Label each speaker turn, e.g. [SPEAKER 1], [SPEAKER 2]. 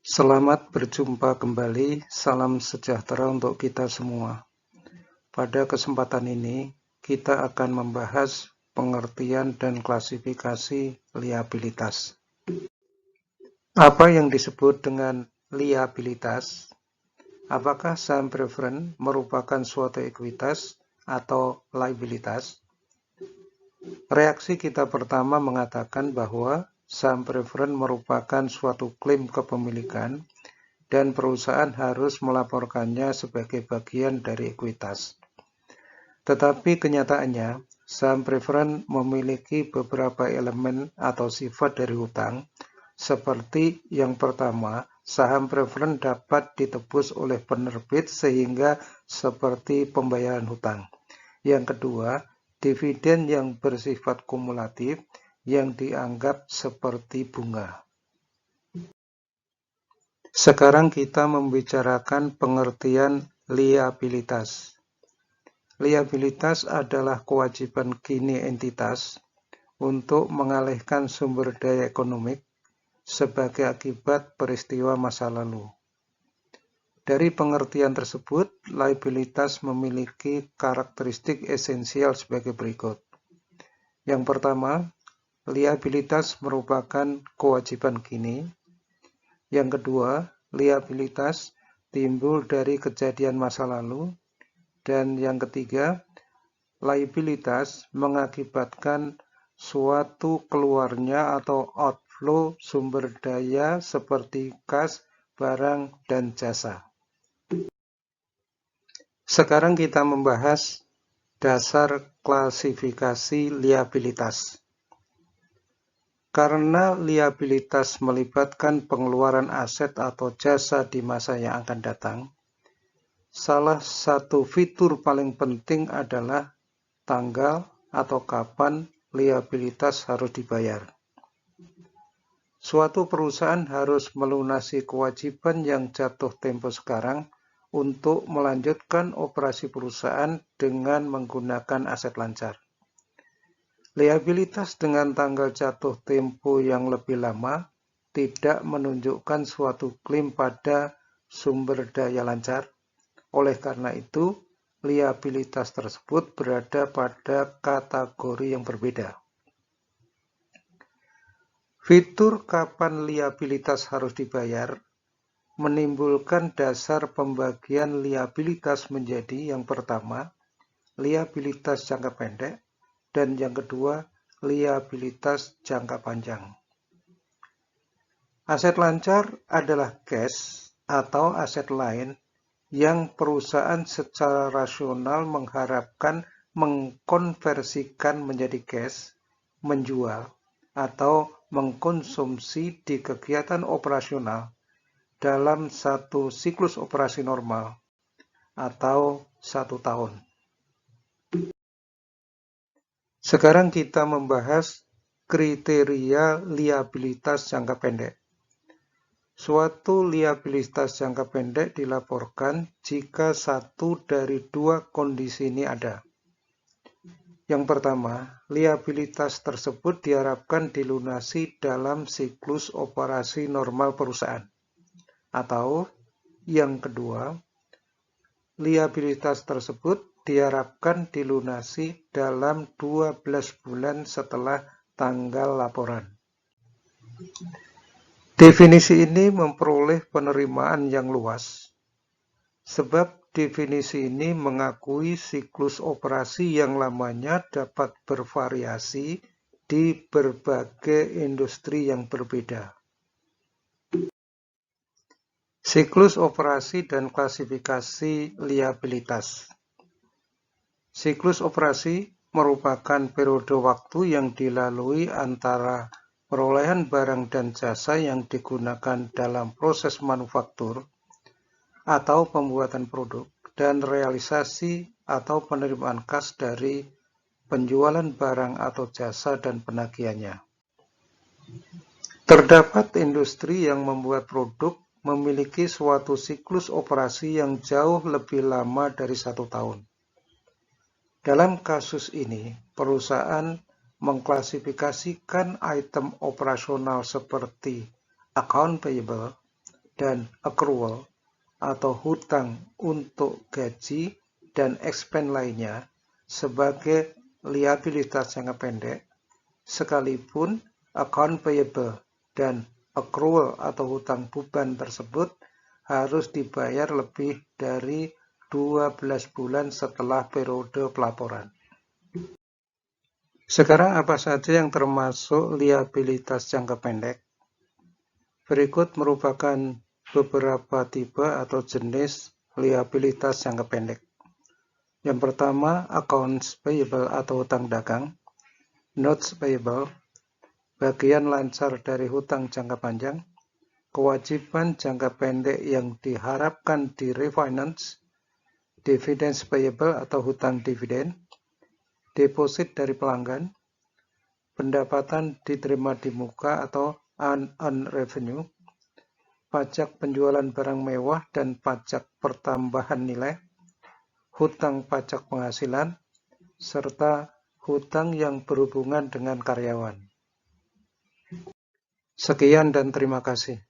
[SPEAKER 1] Selamat berjumpa kembali, salam sejahtera untuk kita semua. Pada kesempatan ini, kita akan membahas pengertian dan klasifikasi liabilitas. Apa yang disebut dengan liabilitas? Apakah saham preferen merupakan suatu ekuitas atau liabilitas? Reaksi kita pertama mengatakan bahwa saham preferen merupakan suatu klaim kepemilikan dan perusahaan harus melaporkannya sebagai bagian dari ekuitas. Tetapi kenyataannya, saham preferen memiliki beberapa elemen atau sifat dari hutang, seperti yang pertama, saham preferen dapat ditebus oleh penerbit sehingga seperti pembayaran hutang. Yang kedua, dividen yang bersifat kumulatif yang dianggap seperti bunga. Sekarang kita membicarakan pengertian liabilitas. Liabilitas adalah kewajiban kini entitas untuk mengalihkan sumber daya ekonomi sebagai akibat peristiwa masa lalu. Dari pengertian tersebut, liabilitas memiliki karakteristik esensial sebagai berikut. Yang pertama, liabilitas merupakan kewajiban kini. Yang kedua, liabilitas timbul dari kejadian masa lalu. Dan yang ketiga, liabilitas mengakibatkan suatu keluarnya atau outflow sumber daya seperti kas, barang, dan jasa. Sekarang kita membahas dasar klasifikasi liabilitas. Karena liabilitas melibatkan pengeluaran aset atau jasa di masa yang akan datang, salah satu fitur paling penting adalah tanggal atau kapan liabilitas harus dibayar. Suatu perusahaan harus melunasi kewajiban yang jatuh tempo sekarang untuk melanjutkan operasi perusahaan dengan menggunakan aset lancar. Liabilitas dengan tanggal jatuh tempo yang lebih lama tidak menunjukkan suatu klaim pada sumber daya lancar. Oleh karena itu, liabilitas tersebut berada pada kategori yang berbeda. Fitur kapan liabilitas harus dibayar menimbulkan dasar pembagian liabilitas menjadi yang pertama, liabilitas jangka pendek, dan yang kedua, liabilitas jangka panjang. Aset lancar adalah cash atau aset lain yang perusahaan secara rasional mengharapkan mengkonversikan menjadi cash, menjual, atau mengkonsumsi di kegiatan operasional dalam satu siklus operasi normal atau 1 tahun. Sekarang kita membahas kriteria liabilitas jangka pendek. Suatu liabilitas jangka pendek dilaporkan jika satu dari dua kondisi ini ada. Yang pertama, liabilitas tersebut diharapkan dilunasi dalam siklus operasi normal perusahaan. Atau yang kedua, liabilitas tersebut diharapkan dilunasi dalam 12 bulan setelah tanggal laporan. Definisi ini memperoleh penerimaan yang luas, sebab definisi ini mengakui siklus operasi yang lamanya dapat bervariasi di berbagai industri yang berbeda. Siklus operasi dan klasifikasi liabilitas. Siklus operasi merupakan periode waktu yang dilalui antara perolehan barang dan jasa yang digunakan dalam proses manufaktur atau pembuatan produk dan realisasi atau penerimaan kas dari penjualan barang atau jasa dan penagihannya. Terdapat industri yang membuat produk memiliki suatu siklus operasi yang jauh lebih lama dari 1 tahun. Dalam kasus ini, perusahaan mengklasifikasikan item operasional seperti account payable dan accrual atau hutang untuk gaji dan expense lainnya sebagai liabilitas jangka pendek, sekalipun account payable dan accrual atau hutang beban tersebut harus dibayar lebih dari 12 bulan setelah periode pelaporan. Sekarang apa saja yang termasuk liabilitas jangka pendek? Berikut merupakan beberapa tipe atau jenis liabilitas jangka pendek. Yang pertama, accounts payable atau hutang dagang. Notes payable, bagian lancar dari hutang jangka panjang. Kewajiban jangka pendek yang diharapkan di refinance. Dividends payable atau hutang dividen. Deposit dari pelanggan, pendapatan diterima di muka atau unearned revenue, pajak penjualan barang mewah dan pajak pertambahan nilai, hutang pajak penghasilan, serta hutang yang berhubungan dengan karyawan. Sekian dan terima kasih.